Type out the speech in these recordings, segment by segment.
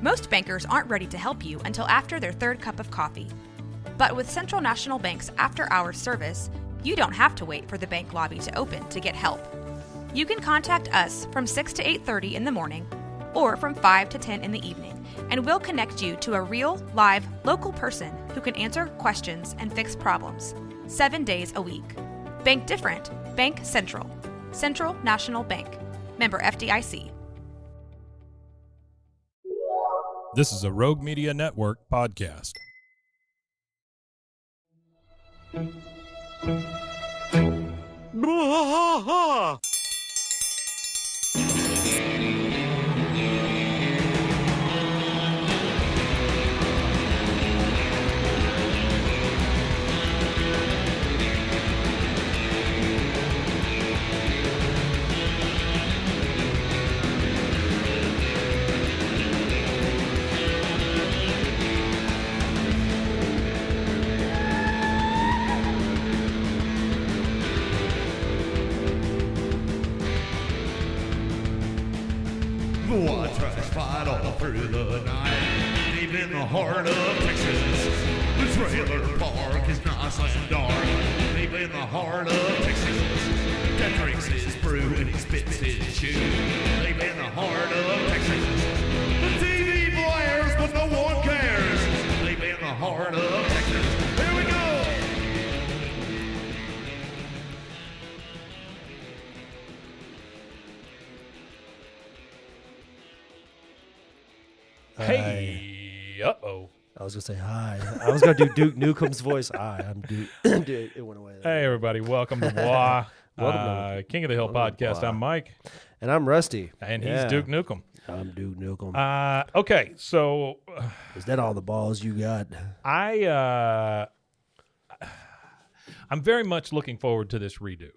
Most bankers aren't ready to help you until after their third cup of coffee. But with Central National Bank's after-hours service, you don't have to wait for the bank lobby to open to get help. You can contact us from 6 to 8:30 in the morning or from 5 to 10 in the evening, and we'll connect you to a real, live, local person who can answer questions and fix problems 7 days a week. Bank different. Bank Central. Central National Bank. Member FDIC. This is a Rogue Media Network podcast. I tried to fight all through the night, deep in the heart of Texas. The trailer park is nice and dark, deep in the heart of Texas. That drinks his brew and he spits his chew, deep in the heart of Texas. The TV blares, but no one cares, deep in the heart of Texas. Here we go! Hey, uh-oh. I was going to say hi. I was going to do Duke Nukem's voice. Hi, I'm Duke. Dude, it went away. Hey, everybody. Welcome to WA, Welcome to King of the Hill podcast. I'm Mike. And I'm Rusty. And he's Duke Nukem. I'm Duke Nukem. Okay, so Is that all the balls you got? I'm very much looking forward to this redo,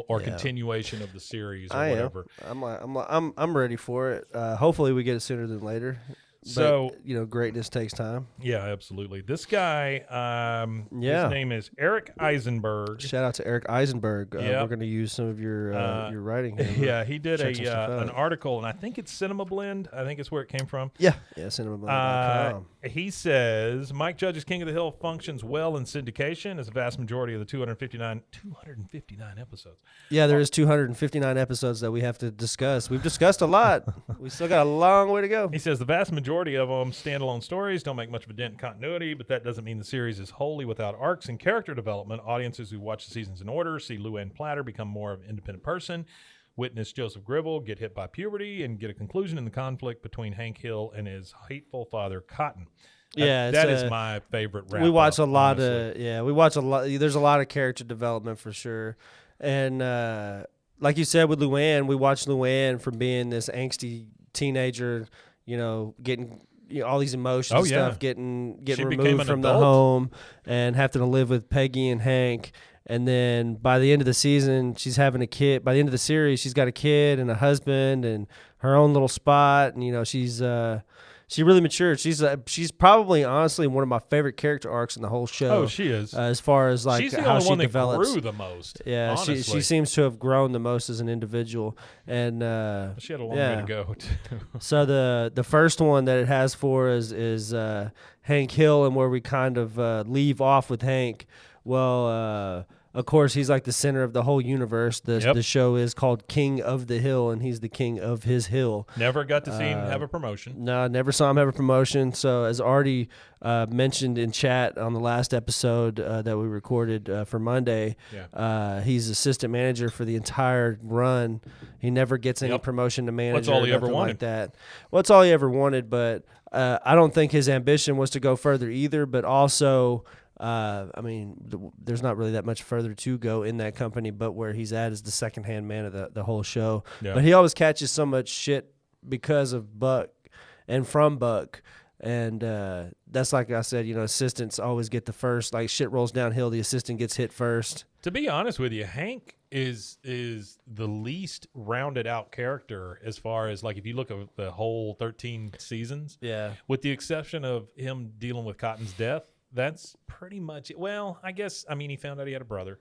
or continuation of the series or whatever. I'm ready for it. Hopefully we get it sooner than later. So, but, greatness takes time. Yeah, absolutely. This guy, his name is Eric Eisenberg. Shout out to Eric Eisenberg. Yep. We're going to use some of your writing here. Yeah, he did an an article, and I think it's Cinema Blend. I think it's where it came from. Yeah, cinemablend.com. He says, Mike Judge's King of the Hill functions well in syndication as a vast majority of the 259 episodes. Yeah, there is 259 episodes that we have to discuss. We've discussed a lot. We still got a long way to go. He says the vast majority of them standalone stories don't make much of a dent in continuity, but that doesn't mean the series is wholly without arcs and character development. Audiences who watch the seasons in order see Luann Platter become more of an independent person, witness Joseph Gribble get hit by puberty, and get a conclusion in the conflict between Hank Hill and his hateful father, Cotton. That is my favorite wrap. We watch a lot of there's a lot of character development for sure. And like you said with Luann, we watched Luann from being this angsty teenager, getting all these emotions and stuff, getting removed from the home and having to live with Peggy and Hank. And then by the end of the season, she's having a kid. By the end of the series, she's got a kid and a husband and her own little spot. And she really matured. She's probably honestly one of my favorite character arcs in the whole show. Oh, she is. As far as like she's the how only she one develops. that grew the most. Yeah, honestly. she seems to have grown the most as an individual, and she had a long way to go too. So the first one that it has for us is Hank Hill, and where we kind of leave off with Hank. Well, of course, he's like the center of the whole universe. The show is called King of the Hill, and he's the king of his hill. Never got to see him have a promotion. No, never saw him have a promotion. So as already mentioned in chat on the last episode that we recorded for Monday, he's assistant manager for the entire run. He never gets any promotion to manager. That's all he ever wanted. Like that. Well, that's all he ever wanted, but I don't think his ambition was to go further either, but also there's not really that much further to go in that company, but where he's at is the second-hand man of the whole show. Yeah. But he always catches so much shit because of Buck and from Buck. And that's like I said, assistants always get the first. Like shit rolls downhill, the assistant gets hit first. To be honest with you, Hank is the least rounded out character as far as like if you look at the whole 13 seasons. Yeah. With the exception of him dealing with Cotton's death. That's pretty much it. Well, he found out he had a brother.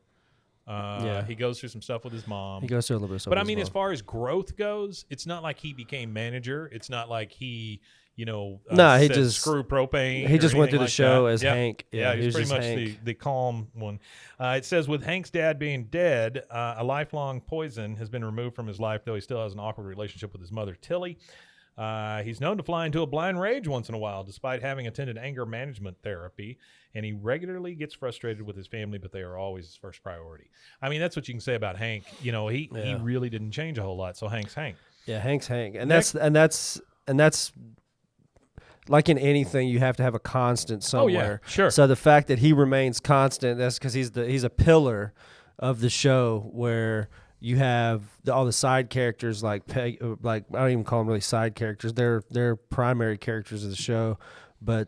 He goes through some stuff with his mom. He goes through a little bit of stuff But with his mom. As far as growth goes, it's not like he became manager. It's not like he, No, he said just screw propane. he or just went through anything the like show that. as Yep. Hank. Yeah, he he was was pretty just much Hank. the calm one. It says with Hank's dad being dead, a lifelong poison has been removed from his life, though he still has an awkward relationship with his mother, Tilly. He's known to fly into a blind rage once in a while, despite having attended anger management therapy, and he regularly gets frustrated with his family, but they are always his first priority. I mean, that's what you can say about Hank. He really didn't change a whole lot, so Hank's Hank. Yeah, Hank's Hank, and that's like in anything, you have to have a constant somewhere. Oh, yeah, sure. So the fact that he remains constant, that's because he's a pillar of the show where you have all the side characters like Peg, like I don't even call them really side characters. They're primary characters of the show, but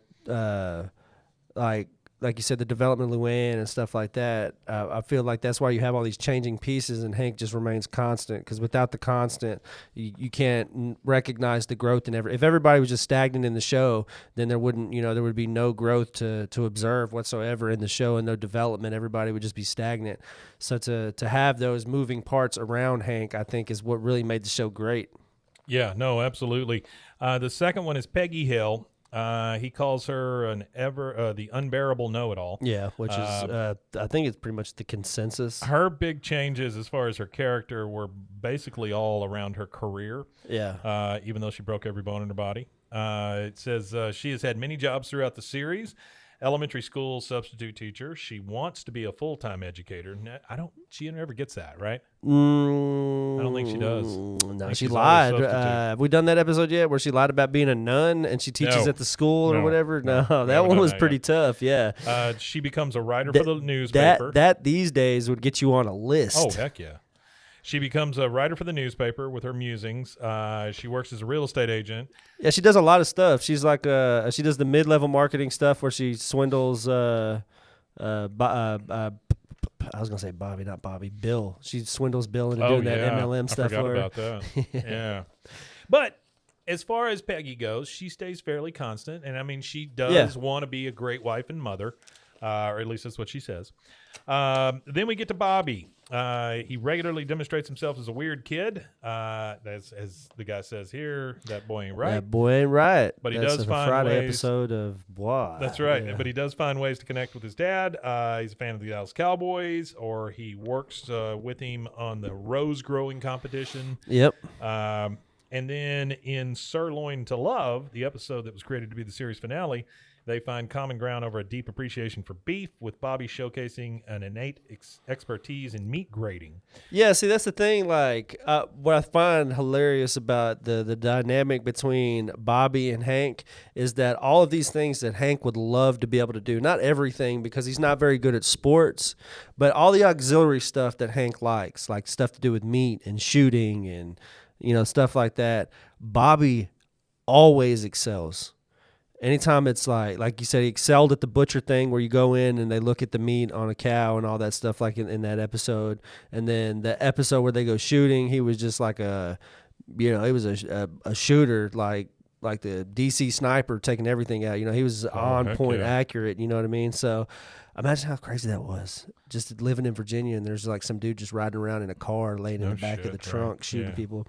like you said, the development of Luann and stuff like that. I feel like that's why you have all these changing pieces, and Hank just remains constant. Because without the constant, you can't recognize the growth in If everybody was just stagnant in the show, then there wouldn't, there would be no growth to observe whatsoever in the show and no development. Everybody would just be stagnant. So to have those moving parts around Hank, I think, is what really made the show great. Yeah, no, absolutely. The second one is Peggy Hill. He calls her the unbearable know-it-all. Yeah, which is I think it's pretty much the consensus. Her big changes as far as her character were basically all around her career. Yeah. Even though she broke every bone in her body. It says she has had many jobs throughout the series. Elementary school substitute teacher. She wants to be a full-time educator. She never gets that, right? I don't think she does. No, she lied. Have we done that episode yet where she lied about being a nun and she teaches at the school or whatever? No, that one was pretty tough. Yeah. She becomes a writer for the newspaper. That these days would get you on a list. Oh, heck yeah. She becomes a writer for the newspaper with her musings. She works as a real estate agent. Yeah, she does a lot of stuff. She's like she does the mid-level marketing stuff where she swindles I was gonna say Bobby, not Bobby. Bill. She swindles Bill into doing that MLM stuff. I forgot about that. Yeah, but as far as Peggy goes, she stays fairly constant, and I mean, she does want to be a great wife and mother, or at least that's what she says. Then we get to Bobby. He regularly demonstrates himself as a weird kid. As the guy says here, that boy ain't right. That boy ain't right. But he That's does a find Friday ways. episode of Bois. That's right. Yeah. But he does find ways to connect with his dad. He's a fan of the Dallas Cowboys, or he works with him on the rose growing competition. Yep. And then in Sirloin to Love, the episode that was created to be the series finale, they find common ground over a deep appreciation for beef, with Bobby showcasing an innate expertise in meat grating. Yeah, see, that's the thing. Like, what I find hilarious about the dynamic between Bobby and Hank is that all of these things that Hank would love to be able to do, not everything because he's not very good at sports, but all the auxiliary stuff that Hank likes, like stuff to do with meat and shooting and, stuff like that, Bobby always excels. Anytime it's like you said, he excelled at the butcher thing where you go in and they look at the meat on a cow and all that stuff, like in that episode. And then the episode where they go shooting, he was just like he was a shooter, like the DC sniper taking everything out. He was on point, accurate. You know what I mean? So imagine how crazy that was. Just living in Virginia and there's like some dude just riding around in a car, laying in the back of the trunk, shooting people.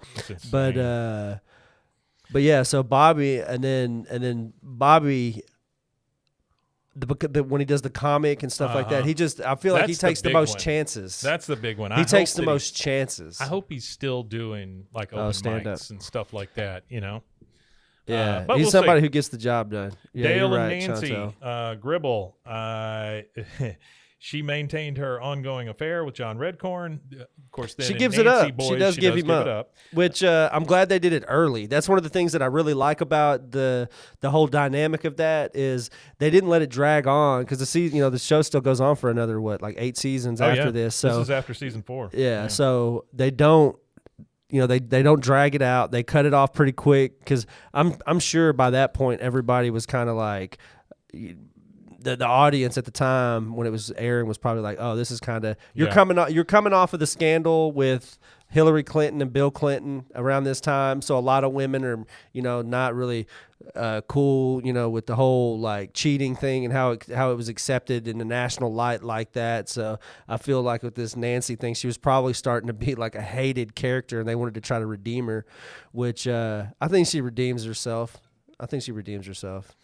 But yeah, so Bobby, and then Bobby, when he does the comic and stuff like that, I feel like he takes the most chances. That's the big one. He takes the most chances. I hope he's still doing like open mics and stuff like that, Yeah, but he's somebody who gets the job done. Yeah, Dale you're and right, Nancy Gribble. She maintained her ongoing affair with John Redcorn. Of course, then she gives Nancy it up. Boys, she does give him up. Which I'm glad they did it early. That's one of the things that I really like about the whole dynamic of that is they didn't let it drag on because the show still goes on for another 8 seasons after this. So this is after season 4. Yeah, so they don't. They don't drag it out. They cut it off pretty quick because I'm sure by that point everybody was kind of like. The audience at the time when it was airing was probably like, oh, this is kind of you're coming off of the scandal with Hillary Clinton and Bill Clinton around this time, so a lot of women are not really cool with the whole like cheating thing and how it was accepted in the national light like that. So I feel like with this Nancy thing, she was probably starting to be like a hated character, and they wanted to try to redeem her, which I think she redeems herself. I think she redeems herself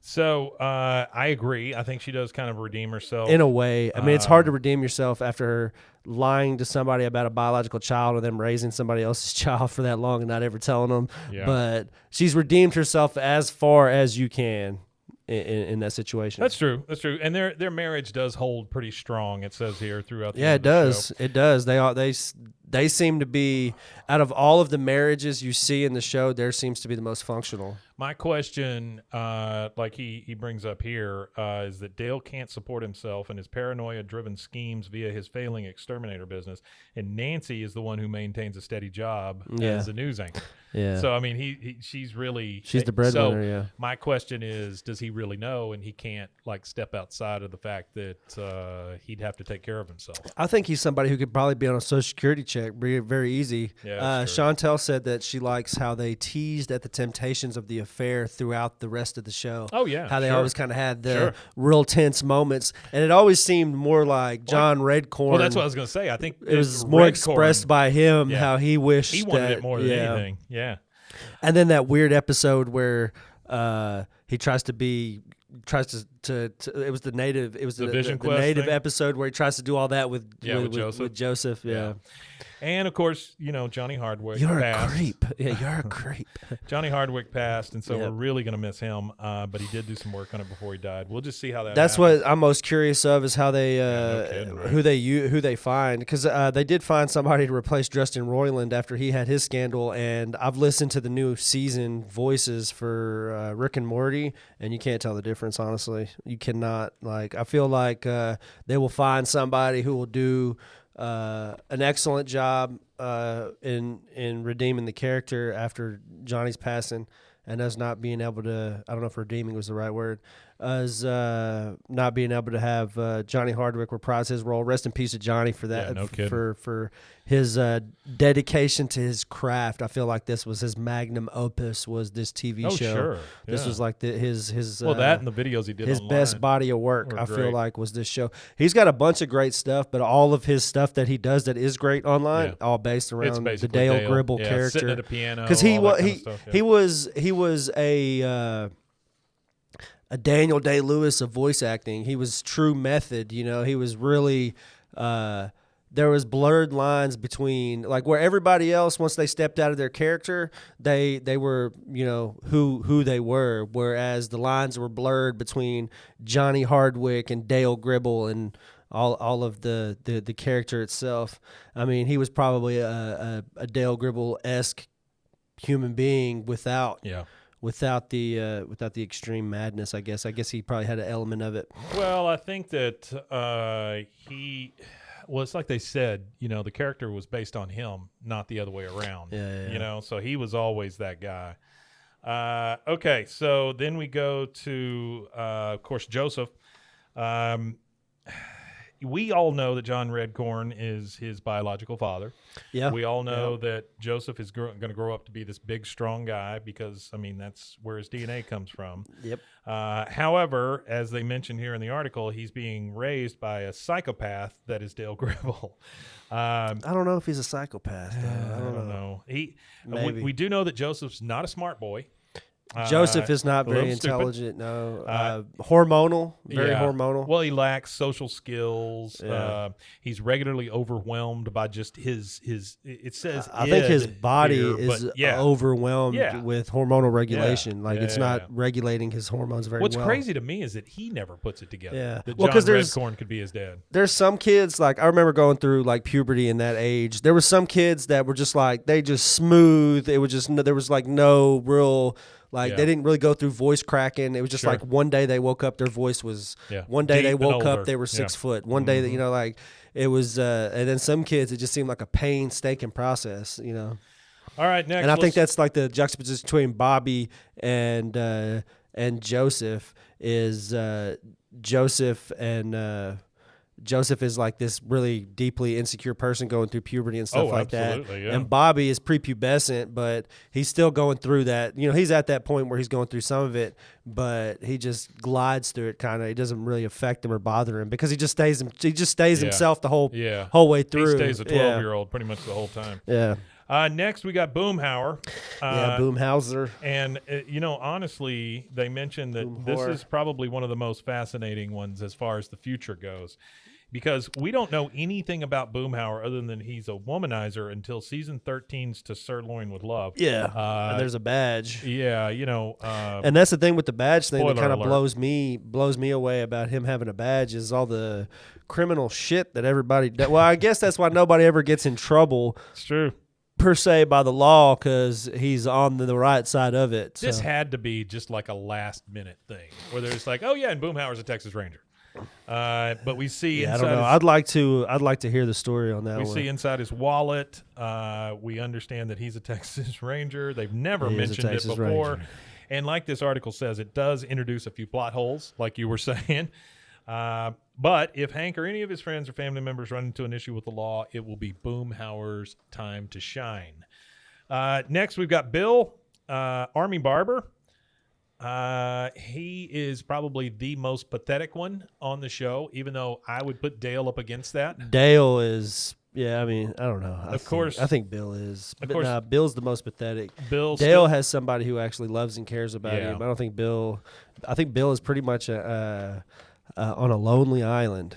So I agree. I think she does kind of redeem herself. in a way. I mean, it's hard to redeem yourself after lying to somebody about a biological child or them raising somebody else's child for that long and not ever telling them. Yeah. But she's redeemed herself as far as you can in that situation. That's true. That's true. And their marriage does hold pretty strong. It says here throughout. The Yeah, end it of the does. show. It does. They seem to be, out of all of the marriages you see in the show, theirs seems to be the most functional. My question, like he brings up here, is that Dale can't support himself and his paranoia-driven schemes via his failing exterminator business, and Nancy is the one who maintains a steady job as a news anchor. Yeah. So I mean, she's the breadwinner. Yeah. My question is, does he really know, and he can't like step outside of the fact that he'd have to take care of himself? I think he's somebody who could probably be on a Social Security check very easy. Yeah, that's true. Chantel said that she likes how they teased at the temptations of the affair throughout the rest of the show. Oh, yeah, how they sure. always kind of had the Sure. real tense moments, and it always seemed more like John Redcorn. Well, that's what I was going to say. I think it was more Redcorn, expressed by him Yeah. how he wished he wanted that, it more than anything. Yeah. And then that weird episode where he tries to it was the native, it was The the Vision the Quest native thing? episode where he tries to do all that with Joseph. with Joseph. Yeah. And of course, Johnny Hardwick You're passed. a creep. Yeah, you're a creep. Johnny Hardwick passed, and so Yep. we're really going to miss him. But he did do some work on it before he died. We'll just see how that. That's happens. what I'm most curious of is how they no kidding, right? who they find, because they did find somebody to replace Justin Roiland after he had his scandal, and I've listened to the new season voices for Rick and Morty, and you can't tell the difference. Honestly, you cannot. I feel like they will find somebody who will do an excellent job in redeeming the character after Johnny's passing, and us not being able to, I don't know if redeeming was the right word, as not being able to have Johnny Hardwick reprise his role. Rest in peace to Johnny for that. Yeah, no kidding. For his dedication to his craft. I feel like this was his magnum opus, was this TV Oh, show. sure. This Yeah. was like his that and the videos he did his online. best body of work. were I feel great. like was this show. He's got a bunch of great stuff, but all of his stuff that he does that is great online, Yeah. all based It's around the basically Dale Gribble sitting character. at a piano, Because all that kind of stuff, yeah. he was a Daniel Day-Lewis of voice acting. He was true method. He was really. There was blurred lines between where everybody else, once they stepped out of their character, they were who they were, whereas the lines were blurred between Johnny Hardwick and Dale Gribble and all of the character itself. I mean, he was probably a Dale Gribble-esque human being without the extreme madness. I guess he probably had an element of it. Well, I think that it's like they said, the character was based on him, not the other way around. Yeah. So he was always that guy. Okay, so then we go to, of course, Joseph. We all know that John Redcorn is his biological father. Yeah. We all know that Joseph is going to grow up to be this big, strong guy because, that's where his DNA comes from. Yep. However, as they mentioned here in the article, he's being raised by a psychopath that is Dale Gribble. I don't know if he's a psychopath, though. I don't know. Maybe. We do know that Joseph's not a smart boy. Joseph is not a little very stupid. intelligent. No, hormonal, very Yeah. hormonal. Well, he lacks social skills. Yeah. He's regularly overwhelmed by just his. It says I think his id body here, is but yeah. overwhelmed Yeah. with hormonal regulation. Yeah. It's Yeah, not yeah. regulating his hormones very What's well. crazy to me is that he never puts it together. Yeah. That Well, John 'cause there's- Redcorn could be his dad. There's some kids, I remember going through puberty in that age. There were some kids that were just they just smooth. It was just there was no real. Yeah. They didn't really go through voice cracking. It was just Sure. one day they woke up, their voice was. Yeah. One day Deep they and woke older. up, they were 6 Yeah. foot. One day that it was, and then some kids it just seemed like a painstaking process. All right, next. And I think that's the juxtaposition between Bobby and Joseph is Joseph is this really deeply insecure person going through puberty and stuff like that. absolutely, yeah. And Bobby is prepubescent, but he's still going through that. He's at that point where he's going through some of it, but he just glides through it kind of. It doesn't really affect him or bother him because he just stays Yeah. himself the whole Yeah. whole way through. He stays a Yeah. 12-year-old pretty much the whole time. Yeah. Next, we got Boomhauer. Boomhauser. And, honestly, they mentioned that this Boomhauer. is probably one of the most fascinating ones as far as the future goes. Because we don't know anything about Boomhauer other than he's a womanizer until season 13's To Sirloin with Love. Yeah, and there's a badge. Yeah, and that's the thing with the badge thing that Spoiler kind of alert. blows me away about him having a badge is all the criminal shit that everybody does. Well, I guess that's why nobody ever gets in trouble it's true. per se by the law because he's on the right side of it. This so. had to be just like a last-minute thing where there's like, oh, yeah, and Boomhauer's a Texas Ranger. But we see Yeah, I inside don't know. I'd like to hear the story on that we one. see inside his wallet. We understand that he's a Texas Ranger. They've never He is a mentioned it Texas before. Ranger. And like this article says, it does introduce a few plot holes, like you were saying. But if Hank or any of his friends or family members run into an issue with the law, it will be Boomhauer's time to shine. Next, we've got Bill, Army Barber. He is probably the most pathetic one on the show, even though I would put Dale up against that. Dale is, I mean, I don't know. I think Bill is. Of But course. nah, Bill's the most pathetic. Bill Dale has somebody who actually loves and cares about Yeah. him. I think Bill is pretty much on a lonely island.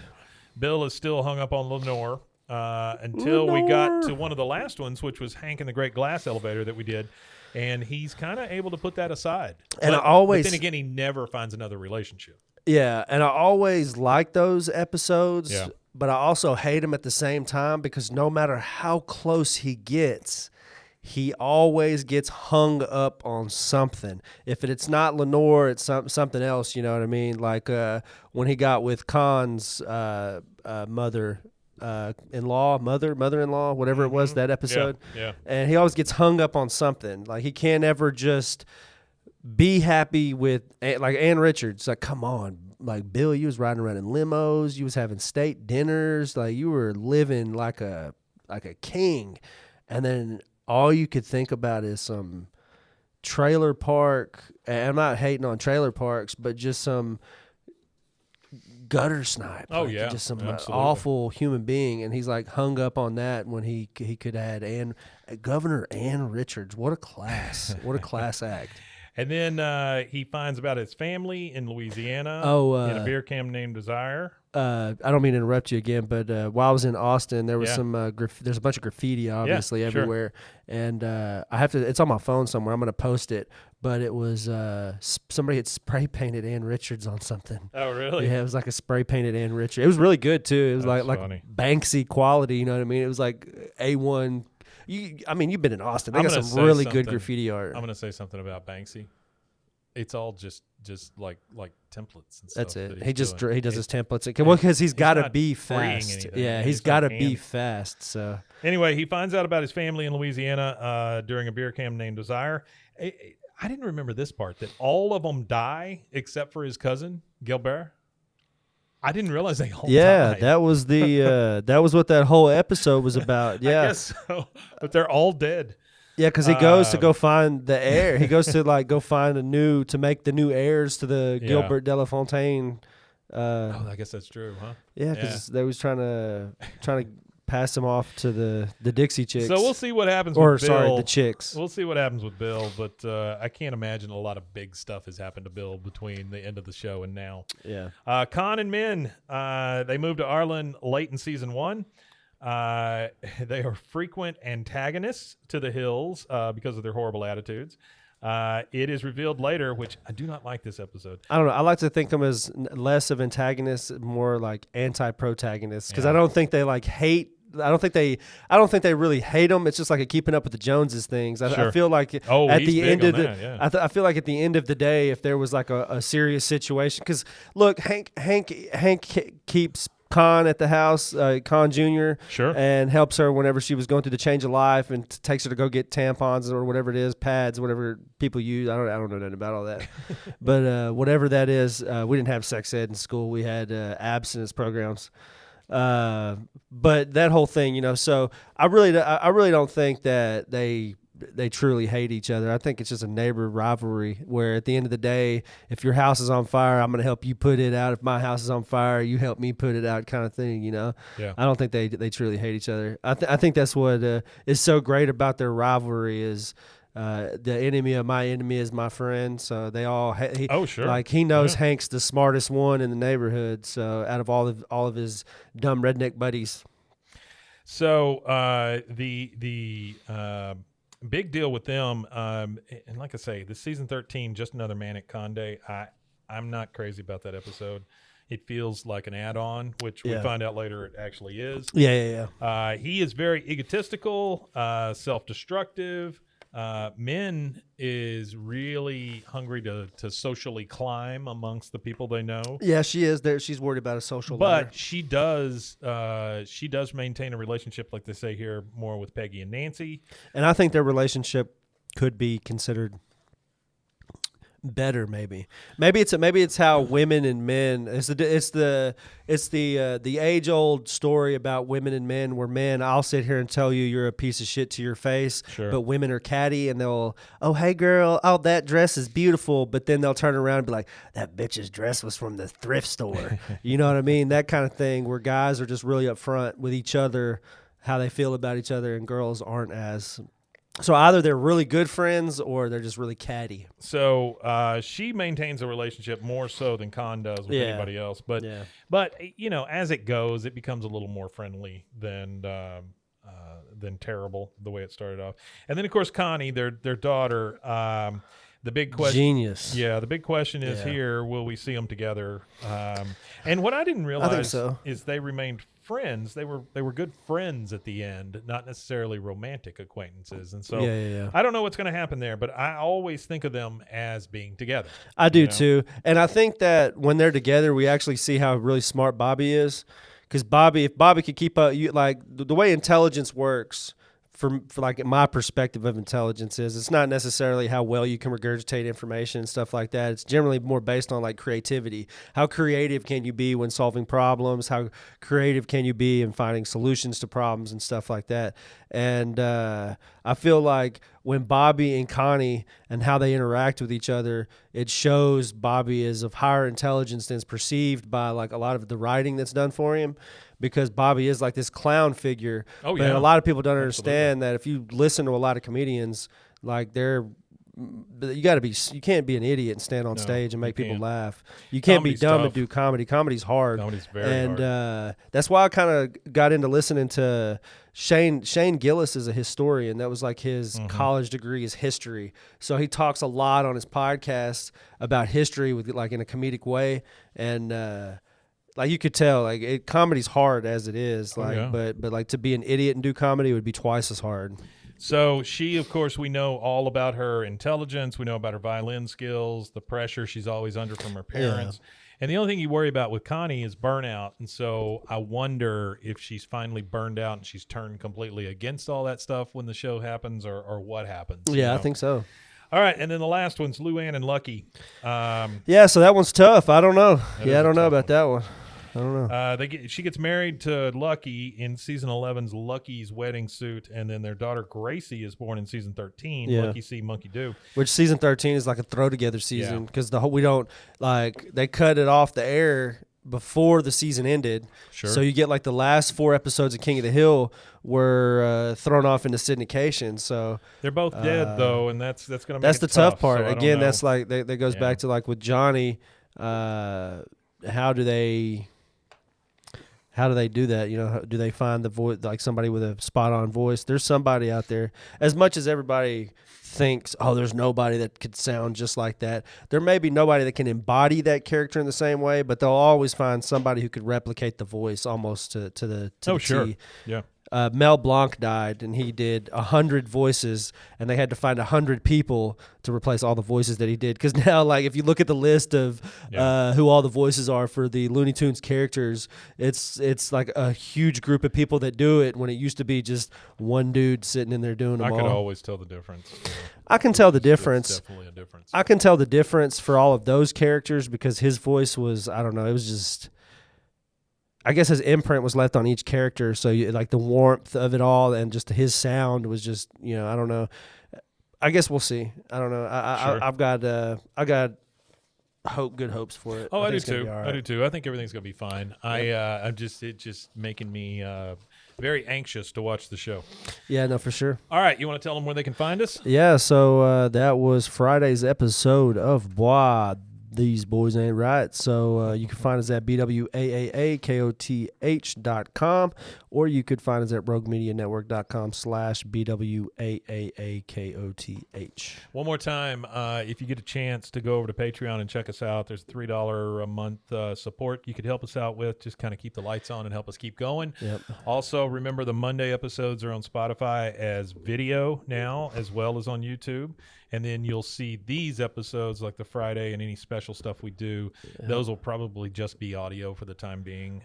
Bill is still hung up on Lenore until we got to one of the last ones, which was Hank and the Great Glass Elevator that we did. And he's kind of able to put that aside. And but then again, he never finds another relationship. Yeah, and I always like those episodes, Yeah. but I also hate them at the same time because no matter how close he gets, he always gets hung up on something. If it's not Lenore, it's something else, you know what I mean? Like when he got with Khan's mother-in-law, whatever it was, that episode. Yeah. And he always gets hung up on something. Like he can't ever just be happy with, like Ann Richards. Like, come on, like Bill, you was riding around in limos, you was having state dinners, like you were living like a king, and then all you could think about is some trailer park. And I'm not hating on trailer parks, but just some gutter snipe. Oh, like, yeah, just some absolutely. awful human being, and he's like hung up on that when he could have had Governor Ann Richards. What a class! What a class act! And then he finds about his family in Louisiana in a beer camp named Desire. I don't mean to interrupt you again, but while I was in Austin, there was Yeah. some there's a bunch of graffiti obviously sure. everywhere, and I have to. It's on my phone somewhere. I'm going to post it, but it was somebody had spray painted Ann Richards on something. Oh, really? Yeah, it was like a spray painted Ann Richards. It was really good too. It was That's like funny. Banksy quality. You know what I mean? It was like A1. You've been in Austin. They I'm got gonna some say really good something. graffiti art. I'm going to say something about Banksy. It's all just like templates and stuff. That's that it. he's He just doing. he does his templates. Well, because he's got to not be freeing fast. anything. Yeah, He's he's not got to be animating. fast. So Anyway, he finds out about his family in Louisiana during a beer camp named Desire. I didn't remember this part, that all of them die except for his cousin, Gilbert. I didn't realize they all died. that was the that was what that whole episode was about. Yeah, I guess so. But they're all dead. yeah, because he goes to go find the heir. He goes to like go find to make the new heirs to the Yeah. Gilbert Delafontaine. Oh, I guess that's true, huh? Yeah, because they was trying to pass him off to the Dixie Chicks. So we'll see what happens or with Bill. sorry, the Chicks. We'll see what happens with Bill, but I can't imagine a lot of big stuff has happened to Bill between the end of the show and now. Yeah. Khan and Min, they moved to Arlen late in season 1. They are frequent antagonists to the Hills because of their horrible attitudes. It is revealed later, which I do not like this episode. I don't know. I like to think of them as less of antagonists, more like anti-protagonists, because Yeah. I don't think they like hate. I don't think they really hate them. It's just like a keeping up with the Joneses things. I Sure. feel like Oh, at he's the big end on of the, that, yeah. I feel like at the end of the day, if there was like a serious situation, because look, Hank keeps Con at the house, Con Jr. Sure. and helps her whenever she was going through the change of life, and takes her to go get tampons or whatever it is, pads, whatever people use. I don't know nothing about all that, but whatever that is, we didn't have sex ed in school. We had abstinence programs. But that whole thing, so I really don't think that they they truly hate each other. I think it's just a neighbor rivalry where at the end of the day, if your house is on fire, I'm going to help you put it out. If my house is on fire, you help me put it out, kind of thing, you know? Yeah. I don't think they truly hate each other. I think that's what is so great about their rivalry is the enemy of my enemy is my friend. So they all Oh, sure. like he knows Yeah. Hank's the smartest one in the neighborhood. So out of all of his dumb redneck buddies. So the big deal with them, and like I say, the season 13, just another manic Conde. I'm not crazy about that episode. It feels like an add-on, which we Yeah. find out later it actually is. Yeah. He is very egotistical, self-destructive. Min is really hungry to socially climb amongst the people they know. Yeah, she is there. She's worried about a social ladder. But she does maintain a relationship, like they say here, more with Peggy and Nancy. And I think their relationship could be considered better. Maybe it's how women and men. It's the age old story about women and men. Where men, I'll sit here and tell you you're a piece of shit to your face. Sure. But women are catty and they'll, oh hey girl, oh that dress is beautiful. But then they'll turn around and be like, that bitch's dress was from the thrift store. You know what I mean? That kind of thing. Where guys are just really upfront with each other, how they feel about each other, and girls aren't as. So either they're really good friends or they're just really catty. So she maintains a relationship more so than Khan does with anybody else. But you know, as it goes, it becomes a little more friendly than terrible the way it started off. And then of course Connie, their daughter. The big question, genius. Yeah, the big question is here: will we see them together? And what I didn't realize is they remained friends. They were good friends at the end, not necessarily romantic acquaintances. And so I don't know what's going to happen there, but I always think of them as being together. I do too, and I think that when they're together, we actually see how really smart Bobby is. Because if Bobby could keep up, like the way intelligence works. For like my perspective of intelligence is it's not necessarily how well you can regurgitate information and stuff like that. It's generally more based on like creativity. How creative can you be when solving problems? How creative can you be in finding solutions to problems and stuff like that? And I feel like when Bobby and Connie and how they interact with each other, it shows Bobby is of higher intelligence than is perceived by like a lot of the writing that's done for him. Because Bobby is like this clown figure. Oh, but yeah. a lot of people don't understand that if you listen to a lot of comedians, like you can't be an idiot and stand on stage and make people laugh. You can't Comedy's be dumb tough. and do comedy. Comedy's hard. Comedy's very hard. And that's why I kind of got into listening to Shane Gillis is a historian. That was like his college degree is history. So he talks a lot on his podcast about history with like in a comedic way. And, like you could tell, like comedy's hard as it is, like, but like to be an idiot and do comedy would be twice as hard. So she, of course, we know all about her intelligence. We know about her violin skills, the pressure she's always under from her parents. And the only thing you worry about with Connie is burnout. And so I wonder if she's finally burned out and she's turned completely against all that stuff when the show happens or what happens. Yeah, I think so. All right, and then the last one's Luann and Lucky. Yeah, so that one's tough. I don't know. I don't know about that one. I don't know. She gets married to Lucky in season 11's Lucky's wedding suit, and then their daughter Gracie is born in season 13. Lucky See, Monkey Do. Which season 13 is like a throw together season because they cut it off the air before the season ended. Sure. So you get like the last 4 episodes of King of the Hill were thrown off into syndication. So they're both dead though, and that's going to make that's it the tough part. So Again, that's like that goes back to like with Johnny. How do they do that? You know, do they find the voice, like somebody with a spot on voice? There's somebody out there. As much as everybody thinks, oh, there's nobody that could sound just like that, there may be nobody that can embody that character in the same way, but they'll always find somebody who could replicate the voice almost to the sure. T. Yeah. Mel Blanc died, and he did 100 voices, and they had to find 100 people to replace all the voices that he did. Because now, like, if you look at the list of who all the voices are for the Looney Tunes characters, it's like a huge group of people that do it. When it used to be just one dude sitting in there doing them all. I could always tell the difference. I can tell the difference. It's definitely a difference. I can tell the difference for all of those characters because his voice was, I don't know, it was just. I guess his imprint was left on each character, so like the warmth of it all and just his sound was just, I don't know. I guess we'll see. I don't know. Sure. I got good hopes for it. Oh, I think do it's gonna too. be all I right. do too. I think everything's gonna be fine. It's just making me very anxious to watch the show. Yeah, no, for sure. All right, you want to tell them where they can find us? Yeah, so that was Friday's episode of Bois. These boys ain't right. So you can find us at bwaaakoth.com, or you could find us at roguemedianetwork.com/bwaaakoth. One more time, if you get a chance to go over to Patreon and check us out, there's a $3 a month support you could help us out with. Just kind of keep the lights on and help us keep going. Yep. Also, remember the Monday episodes are on Spotify as video now, as well as on YouTube. And then you'll see these episodes, like the Friday and any special stuff we do. Yeah. Those will probably just be audio for the time being.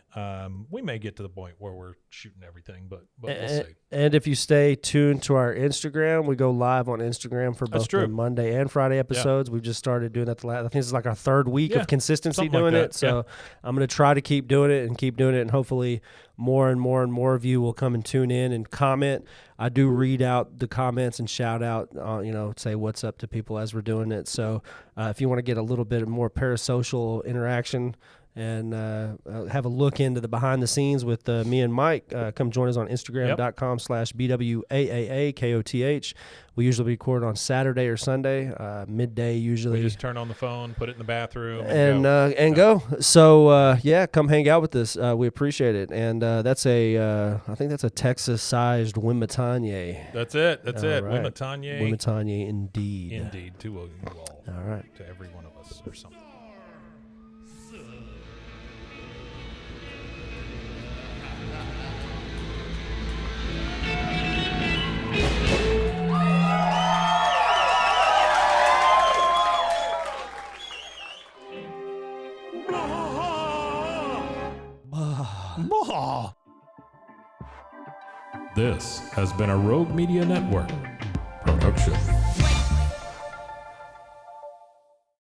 We may get to the point where we're shooting everything, but we'll see. And if you stay tuned to our Instagram, we go live on Instagram for both the Monday and Friday episodes. We've just started doing that. I think it's like our third week of consistency doing it. So I'm going to try to keep doing it, and hopefully more and more of you will come and tune in and comment. I do read out the comments and shout out, say what's up to people as we're doing it. So if you want to get a little bit more parasocial interaction and have a look into the behind the scenes with me and Mike, come join us on Instagram.com/BWAAAKOTH. We usually record on Saturday or Sunday, midday usually. We just turn on the phone, put it in the bathroom, and go. So come hang out with us. We appreciate it. And I think that's a Texas-sized Wimatanye. That's it. Right. Wimatanye, indeed. Indeed, to you all. All right. To every one of us or something. This has been a Rogue Media Network production.